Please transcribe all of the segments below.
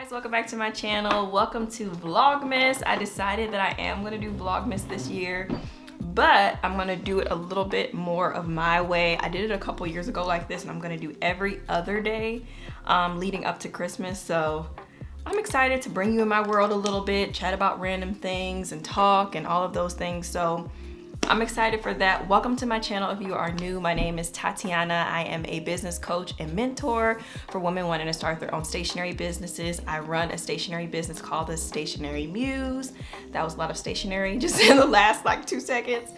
guys, welcome back to my channel. Welcome to Vlogmas. I decided that I am going to do Vlogmas this year, but I'm going to do it a little bit more of my way. I did it a couple years ago like this, and I'm going to do every other day leading up to Christmas. So I'm excited to bring you in my world a little bit, chat about random things and talk and all of those things. So I'm excited for that. Welcome to my channel if you are new. My name is Tatiana. I am a business coach and mentor for women wanting to start their own stationery businesses. I run a stationery business called the Stationery Muse. That was a lot of stationery just in the last like 2 seconds.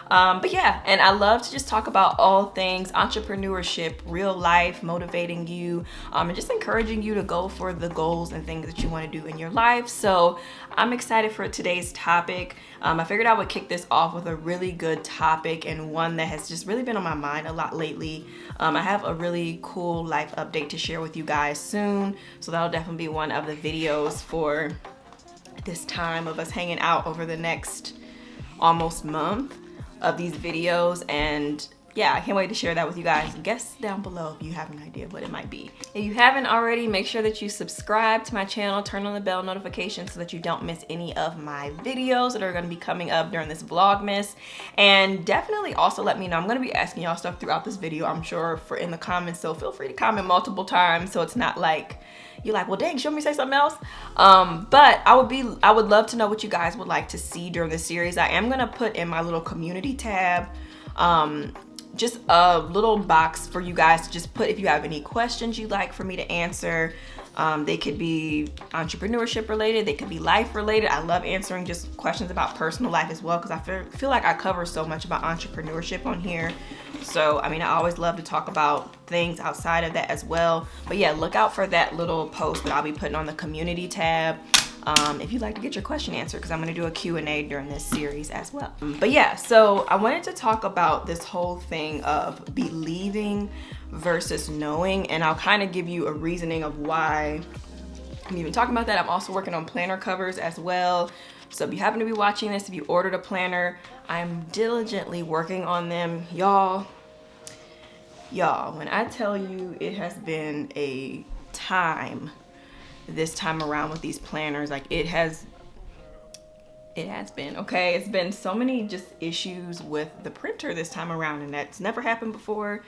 But yeah, and I love to just talk about all things entrepreneurship, real life, motivating you, and just encouraging you to go for the goals and things that you want to do in your life. So I'm excited for today's topic. I figured I would kick this off with a really good topic and one that has just really been on my mind a lot lately. I have a really cool life update to share with you guys soon. So that'll definitely be one of the videos for this time of us hanging out over the next almost month of these videos. And yeah, I can't wait to share that with you guys. Guess down below if you have an idea what it might be. If you haven't already, make sure that you subscribe to my channel, turn on the bell notification so that you don't miss any of my videos that are going to be coming up during this Vlogmas. And definitely also let me know. I'm going to be asking y'all stuff throughout this video, I'm sure, for in the comments, so feel free to comment multiple times so it's not like you're like, well dang, should me say something else? But I would love to know what you guys would like to see during the series. I am going to put in my little community tab just a little box for you guys to just put if you have any questions you'd like for me to answer. They could be entrepreneurship related, they could be life related. I love answering just questions about personal life as well, because I feel like I cover so much about entrepreneurship on here. So I mean, I always love to talk about things outside of that as well. But yeah, look out for that little post that I'll be putting on the community tab if you'd like to get your question answered, because I'm going to do a Q&A during this series as well. But yeah, so I wanted to talk about this whole thing of believing versus knowing, and I'll kind of give you a reasoning of why I'm even talking about that. I'm also working on planner covers as well. So if you happen to be watching this, if you ordered a planner, I'm diligently working on them. Y'all, when I tell you it has been a time this time around with these planners, like it has been, okay? It's been so many just issues with the printer this time around, and that's never happened before.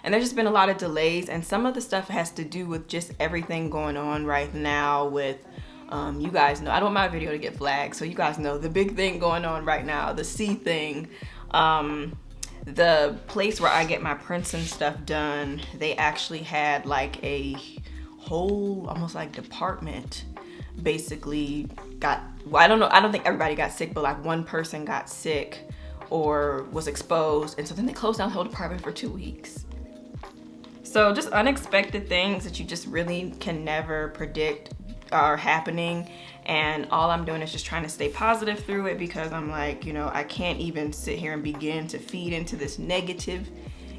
And there's just been a lot of delays, and some of the stuff has to do with just everything going on right now with you guys know, I don't want my video to get flagged, so you guys know the big thing going on right now, the C thing. The place where I get my prints and stuff done, they actually had like a whole almost like department basically got, well, I don't think everybody got sick, but like one person got sick or was exposed, and so then they closed down the whole department for 2 weeks. So just unexpected things that you just really can never predict are happening, and all I'm doing is just trying to stay positive through it, because I'm like, you know, I can't even sit here and begin to feed into this negative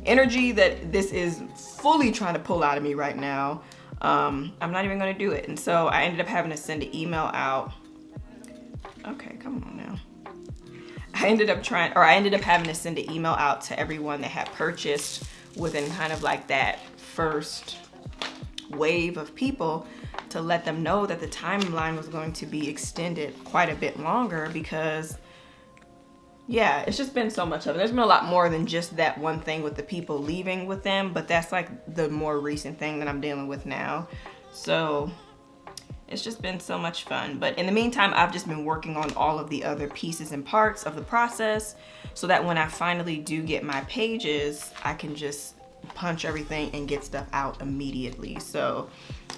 energy that this is fully trying to pull out of me right now. I'm not even gonna do it. And so I ended up having to send an email out. Okay, come on now. I ended up having to send an email out to everyone that had purchased within kind of like that first wave of people, to let them know that the timeline was going to be extended quite a bit longer, because yeah, it's just been so much of it. There's been a lot more than just that one thing with the people leaving with them, but that's like the more recent thing that I'm dealing with now. So it's just been so much fun. But in the meantime, I've just been working on all of the other pieces and parts of the process, so that when I finally do get my pages, I can just punch everything and get stuff out immediately. So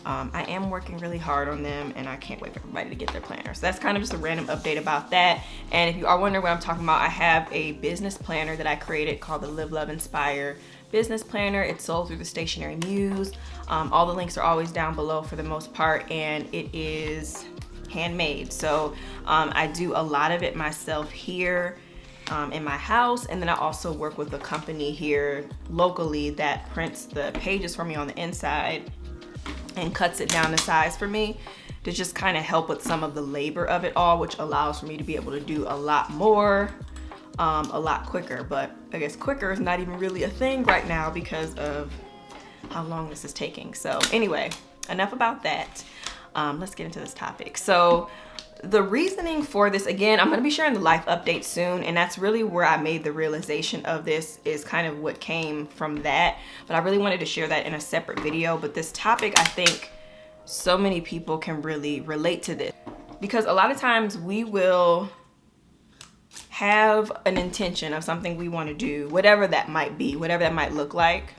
I am working really hard on them, and I can't wait for everybody to get their planners. So that's kind of just a random update about that. And if you are wondering what I'm talking about, I have a business planner that I created called the Live, Love, Inspire Business Planner. It's sold through the Stationery Muse. All the links are always down below for the most part, and it is handmade. So I do a lot of it myself here in my house, and then I also work with a company here locally that prints the pages for me on the inside and cuts it down to size for me, to just kind of help with some of the labor of it all, which allows for me to be able to do a lot more a lot quicker. But I guess quicker is not even really a thing right now because of how long this is taking. So anyway, enough about that. let's get into this topic. So the reasoning for this, again, I'm going to be sharing the life update soon, and that's really where I made the realization of this, is kind of what came from that. But I really wanted to share that in a separate video. But this topic, I think so many people can really relate to this, because a lot of times we will have an intention of something we want to do, whatever that might be, whatever that might look like.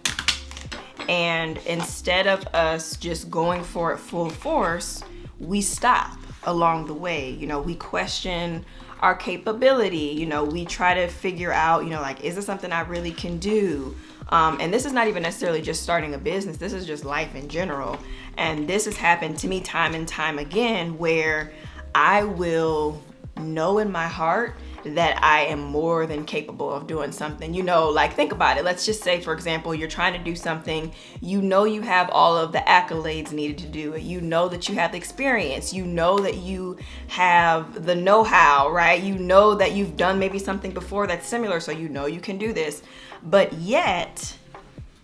And instead of us just going for it full force, we stop along the way. You know, we question our capability. You know, we try to figure out, you know, like, is this something I really can do? And this is not even necessarily just starting a business. This is just life in general. And this has happened to me time and time again, where I will know in my heart that I am more than capable of doing something. You know, like, think about it. Let's just say, for example, you're trying to do something. You know you have all of the accolades needed to do it. You know that you have the experience. You know that you have the know-how, right? You know that you've done maybe something before that's similar, so you know you can do this. But yet,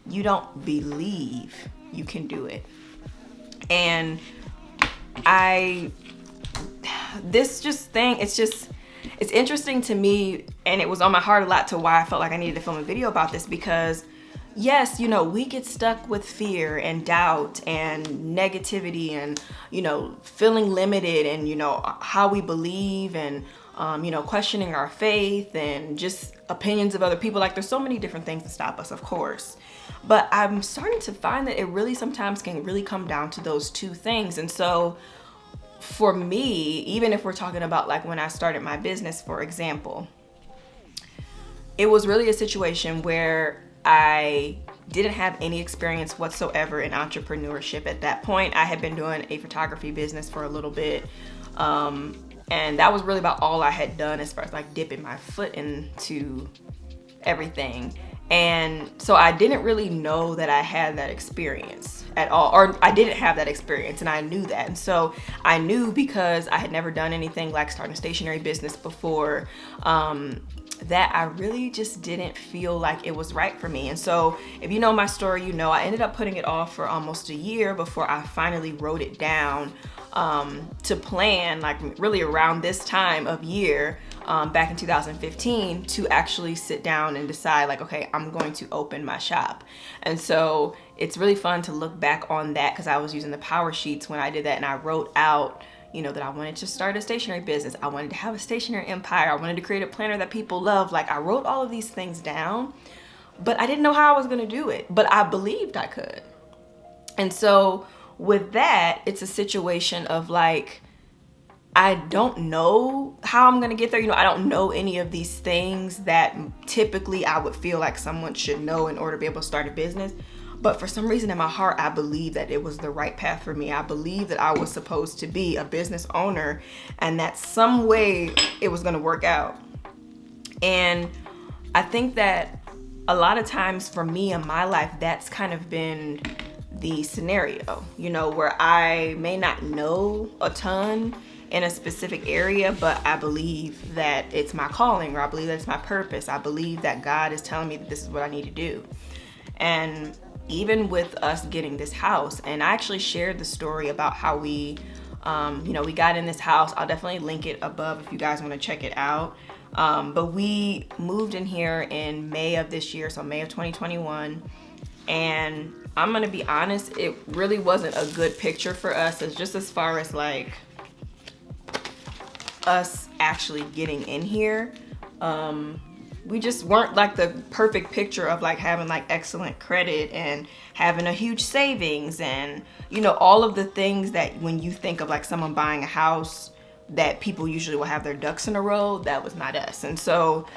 you don't believe you can do it. And it's interesting to me, and it was on my heart a lot, to why I felt like I needed to film a video about this, because yes, you know, we get stuck with fear and doubt and negativity and, you know, feeling limited, and, you know, how we believe, and, you know, questioning our faith, and just opinions of other people. Like, there's so many different things that stop us, of course. But I'm starting to find that it really sometimes can really come down to those two things. And so for me, even if we're talking about like when I started my business, for example, it was really a situation where I didn't have any experience whatsoever in entrepreneurship at that point. I had been doing a photography business for a little bit. And that was really about all I had done as far as like dipping my foot into everything. And so I didn't really know that I had that experience at all, or I didn't have that experience, and I knew that. And so I knew, because I had never done anything like starting a stationery business before, that I really just didn't feel like it was right for me. And so if you know my story, you know I ended up putting it off for almost a year before I finally wrote it down, to plan, like really around this time of year, back in 2015, to actually sit down and decide like, okay, I'm going to open my shop. And so it's really fun to look back on that, because I was using the power sheets when I did that, and I wrote out, you know, that I wanted to start a stationery business. I wanted to have a stationery empire. I wanted to create a planner that people love. Like, I wrote all of these things down, but I didn't know how I was going to do it, but I believed I could. And so with that, it's a situation of like, I don't know how I'm going to get there. You know, I don't know any of these things that typically I would feel like someone should know in order to be able to start a business. But for some reason in my heart, I believe that it was the right path for me. I believe that I was supposed to be a business owner, and that some way it was going to work out. And I think that a lot of times for me in my life, that's kind of been the scenario, you know, where I may not know a ton in a specific area, but I believe that it's my calling, or I believe that it's my purpose. I believe that God is telling me that this is what I need to do. And even with us getting this house, and I actually shared the story about how we, you know, we got in this house. I'll definitely link it above if you guys want to check it out. But we moved in here in May of this year, so May of 2021. And I'm gonna be honest, it really wasn't a good picture for us. It's just as far as like us actually getting in here. We just weren't like the perfect picture of like having like excellent credit and having a huge savings, and you know, all of the things that when you think of like someone buying a house, that people usually will have their ducks in a row. That was not us. And so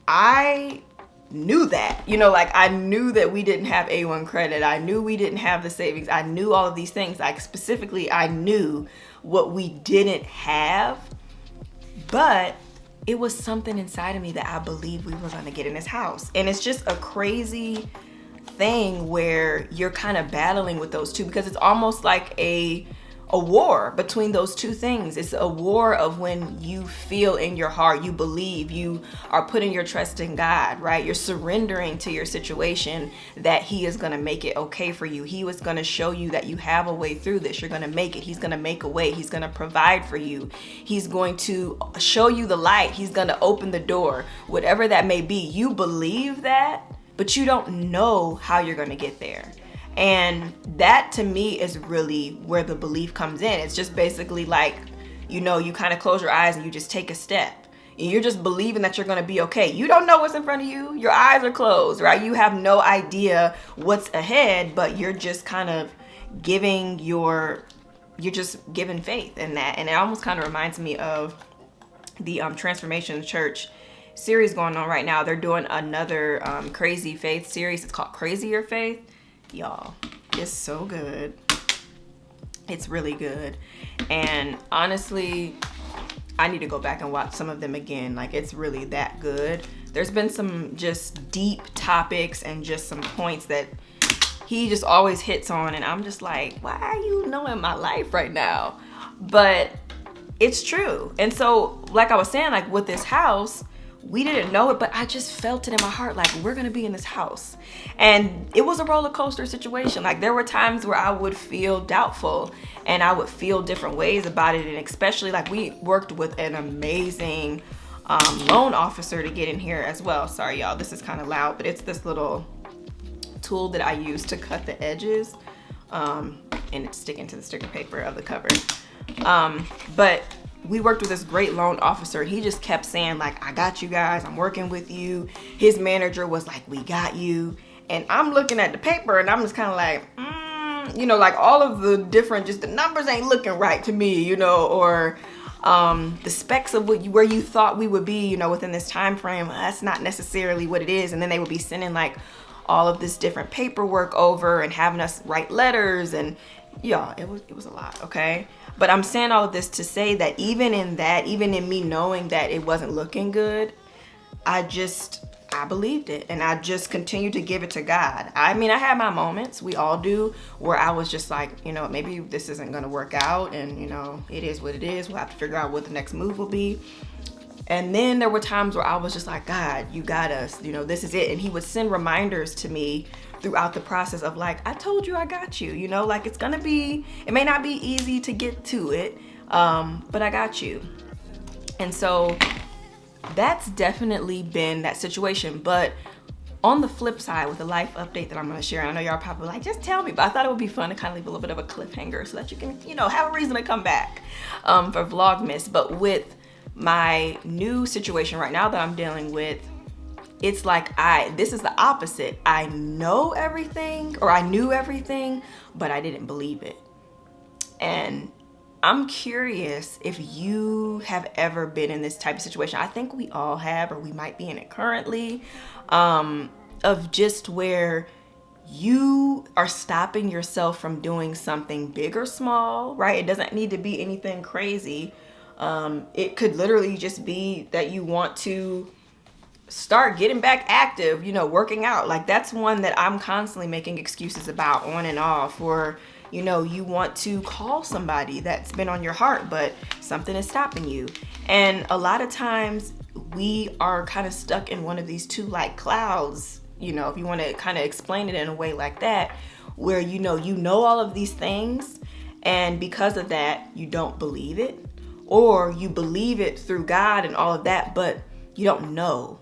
I knew that, you know, like I knew that we didn't have A1 credit. I knew we didn't have the savings. I knew all of these things. Like specifically, I knew what we didn't have, but it was something inside of me that I believed we were going to get in this house. And it's just a crazy thing where you're kind of battling with those two, because it's almost like a war between those two things. It's a war of when you feel in your heart, you believe, you are putting your trust in God, right? You're surrendering to your situation that he is going to make it okay for you. He was going to show you that you have a way through this. You're going to make it. He's going to make a way. He's going to provide for you. He's going to show you the light. He's going to open the door, whatever that may be. You believe that, but you don't know how you're going to get there. And that to me is really where the belief comes in. It's just basically like, you know, you kind of close your eyes and you just take a step. And you're just believing that you're going to be okay. You don't know what's in front of you. Your eyes are closed, right? You have no idea what's ahead, but you're just kind of you're just giving faith in that. And it almost kind of reminds me of the Transformation Church series going on right now. They're doing another crazy faith series. It's called Crazier Faith. Y'all, it's so good. It's really good. And honestly, I need to go back and watch some of them again. Like, it's really that good. There's been some just deep topics and just some points that he just always hits on, and I'm just like, why are you knowing my life right now? But it's true. And so, like I was saying, like with this house, we didn't know it, but I just felt it in my heart, like, we're gonna be in this house. And it was a roller coaster situation. Like, there were times where I would feel doubtful and I would feel different ways about it. And especially, like, we worked with an amazing loan officer to get in here as well. Sorry, y'all, this is kind of loud, but it's this little tool that I use to cut the edges, and it's sticking to the sticker paper of the cover. But we worked with this great loan officer, and he just kept saying, like, I got you guys, I'm working with you. His manager was like, we got you. And I'm looking at the paper and I'm just kind of like, you know, like all of the different, just the numbers ain't looking right to me, you know, or the specs of where you thought we would be, you know, within this time frame. That's not necessarily what it is. And then they would be sending like all of this different paperwork over and having us write letters, and yeah, it was a lot, okay? But I'm saying all of this to say that even in me knowing that it wasn't looking good, I believed it, and I just continued to give it to God. I mean, I had my moments, we all do, where I was just like, you know, maybe this isn't gonna work out, and you know, it is what it is. We'll have to figure out what the next move will be. And then there were times where I was just like, God, you got us, you know, this is it. And he would send reminders to me throughout the process of like, I told you I got you, you know, like it may not be easy to get to it, but I got you. And so that's definitely been that situation. But on the flip side, with the life update that I'm going to share, I know y'all probably like, just tell me, but I thought it would be fun to kind of leave a little bit of a cliffhanger so that you can, you know, have a reason to come back for Vlogmas. But with my new situation right now that I'm dealing with, it's like this is the opposite. I know everything, or I knew everything, but I didn't believe it. And I'm curious if you have ever been in this type of situation. I think we all have, or we might be in it currently, of just where you are stopping yourself from doing something big or small, right? It doesn't need to be anything crazy. It could literally just be that you want to start getting back active, you know, working out. Like, that's one that I'm constantly making excuses about on and off. Or, you know, you want to call somebody that's been on your heart, but something is stopping you. And a lot of times we are kind of stuck in one of these two like clouds, you know, if you want to kind of explain it in a way like that, where you know all of these things, and because of that you don't believe it, or you believe it through God and all of that, but you don't know.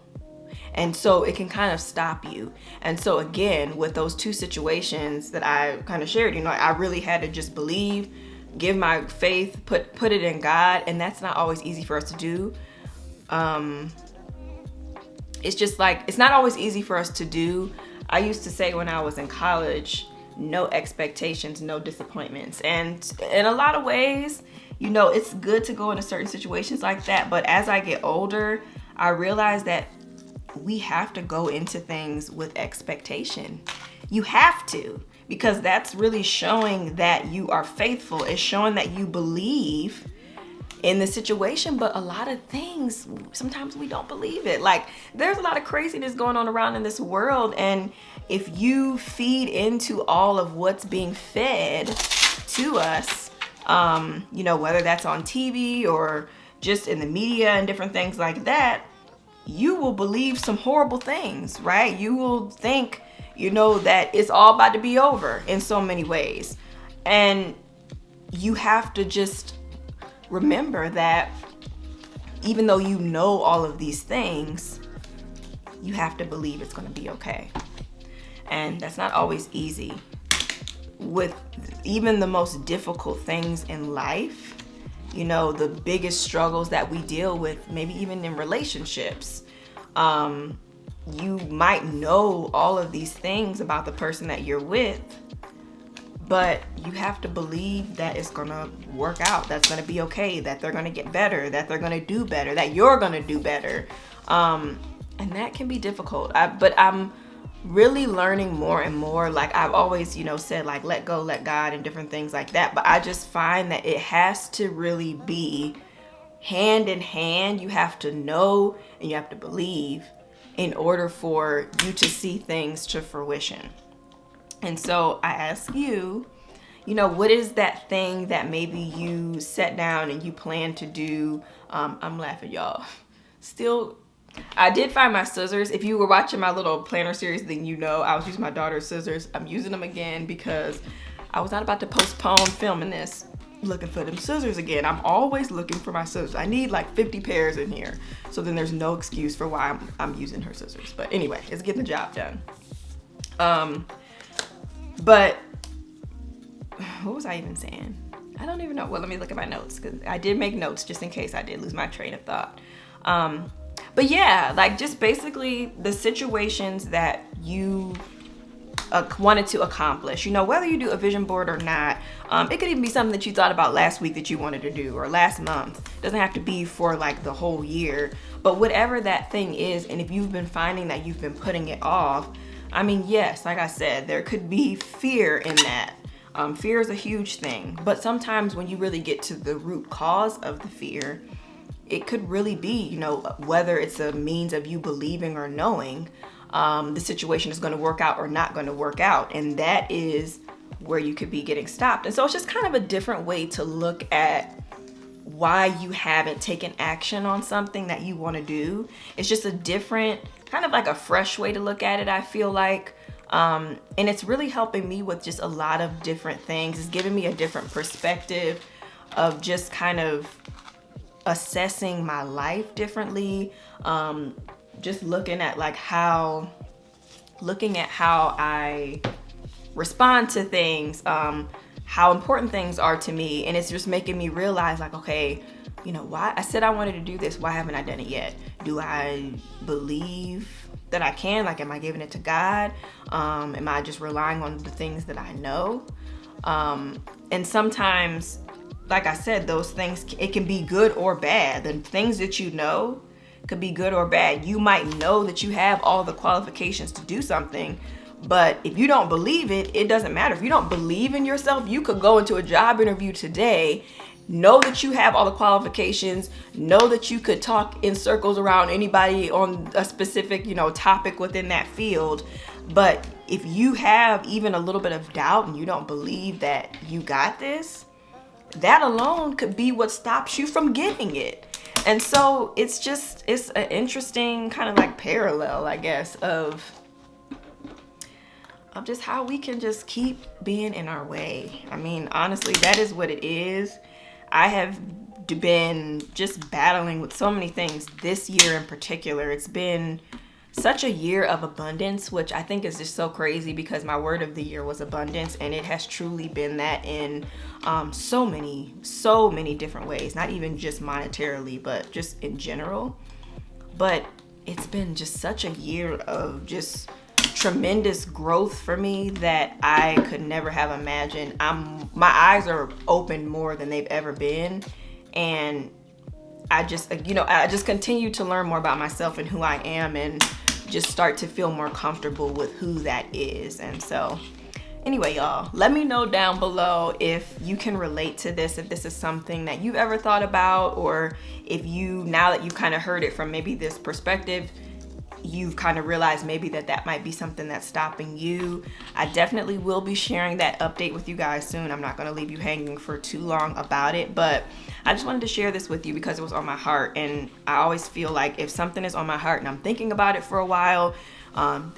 And so it can kind of stop you. And so again, with those two situations that I kind of shared, you know, I really had to just believe, give my faith, put it in God. And that's not always easy for us to do. It's just like, it's not always easy for us to do. I used to say when I was in college, no expectations, no disappointments. And in a lot of ways, you know, it's good to go into certain situations like that. But as I get older, I realize that we have to go into things with expectation. You have to, because that's really showing that you are faithful. It's showing that you believe in the situation. But a lot of things, sometimes we don't believe it. Like, there's a lot of craziness going on around in this world, and if you feed into all of what's being fed to us, you know, whether that's on TV or just in the media and different things like that, you will believe some horrible things, right? You will think, you know, that it's all about to be over in so many ways. And you have to just remember that even though you know all of these things, you have to believe it's going to be okay. And that's not always easy. With even the most difficult things in life, you know, the biggest struggles that we deal with, maybe even in relationships, you might know all of these things about the person that you're with, but you have to believe that it's gonna work out, that's gonna be okay, that they're gonna get better, that they're gonna do better, that you're gonna do better. And that can be difficult. But I'm really learning more and more. Like I've always, you know, said like let go, let God, and different things like that. But I just find that it has to really be hand in hand. You have to know and you have to believe in order for you to see things to fruition. And so I ask you, you know, what is that thing that maybe you sat down and you plan to do? I'm laughing, y'all. Still, I did find my scissors. If you were watching my little planner series, then you know I was using my daughter's scissors. I'm using them again because I was not about to postpone filming this, looking for them scissors again. I'm always looking for my scissors. I need like 50 pairs in here. So then there's no excuse for why I'm using her scissors. But anyway, it's getting the job done. But what was I even saying? I don't even know. Well, let me look at my notes because I did make notes just in case I did lose my train of thought. But yeah, like just basically the situations that you wanted to accomplish, you know, whether you do a vision board or not, it could even be something that you thought about last week that you wanted to do, or last month. It doesn't have to be for like the whole year, but whatever that thing is. And if you've been finding that you've been putting it off, I mean, yes, like I said, there could be fear in that. Fear is a huge thing, but sometimes when you really get to the root cause of the fear, it could really be, you know, whether it's a means of you believing or knowing the situation is going to work out or not going to work out. And that is where you could be getting stopped. And so it's just kind of a different way to look at why you haven't taken action on something that you want to do. It's just a different, kind of like a fresh way to look at it, I feel like. And it's really helping me with just a lot of different things. It's giving me a different perspective of just kind of assessing my life differently, just looking at like how I respond to things, how important things are to me. And it's just making me realize like, okay, you know, why I said I wanted to do this, why haven't I done it yet? Do I believe that I can? Like, am I giving it to God? Am I just relying on the things that I know? And sometimes, like I said, those things, it can be good or bad. The things that you know could be good or bad. You might know that you have all the qualifications to do something, but if you don't believe it, it doesn't matter. If you don't believe in yourself, you could go into a job interview today, know that you have all the qualifications, know that you could talk in circles around anybody on a specific, you know, topic within that field. But if you have even a little bit of doubt and you don't believe that you got this, that alone could be what stops you from getting it. And so it's an interesting kind of like parallel, I guess, of just how we can just keep being in our way. I mean, honestly, that is what it is. I have been just battling with so many things this year in particular. It's been such a year of abundance, which I think is just so crazy because my word of the year was abundance, and it has truly been that in so many different ways, not even just monetarily, but just in general. But it's been just such a year of just tremendous growth for me that I could never have imagined. My eyes are open more than they've ever been, and I just continue to learn more about myself and who I am, and just start to feel more comfortable with who that is. And so anyway, y'all, let me know down below if you can relate to this, if this is something that you've ever thought about, or if you, now that you kind of heard it from maybe this perspective, you've kind of realized maybe that might be something that's stopping you. I definitely will be sharing that update with you guys soon. I'm not going to leave you hanging for too long about it, but I just wanted to share this with you because it was on my heart. And I always feel like if something is on my heart and I'm thinking about it for a while,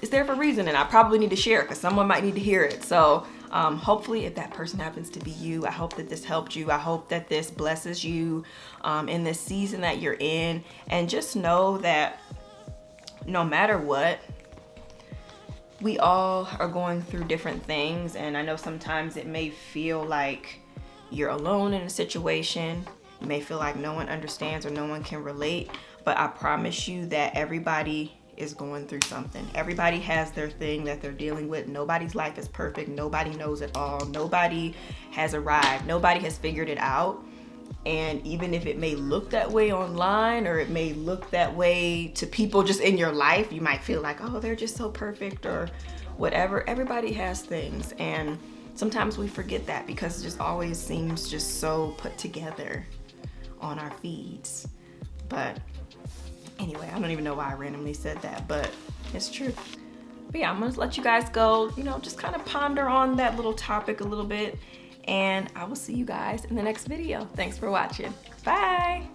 it's there for a reason, and I probably need to share it because someone might need to hear it. So hopefully if that person happens to be you, I hope that this helped you. I hope that this blesses you in this season that you're in. And just know that no matter what, we all are going through different things. And I know sometimes it may feel like you're alone in a situation. You may feel like no one understands or no one can relate, but I promise you that everybody is going through something. Everybody has their thing that they're dealing with. Nobody's life is perfect. Nobody knows it all. Nobody has arrived. Nobody has figured it out. And even if it may look that way online, or it may look that way to people just in your life, you might feel like, oh, they're just so perfect or whatever. Everybody has things. And sometimes we forget that because it just always seems just so put together on our feeds. But anyway, I don't even know why I randomly said that, but it's true. But yeah, I'm gonna let you guys go, just kind of ponder on that little topic a little bit. And I will see you guys in the next video. Thanks for watching. Bye.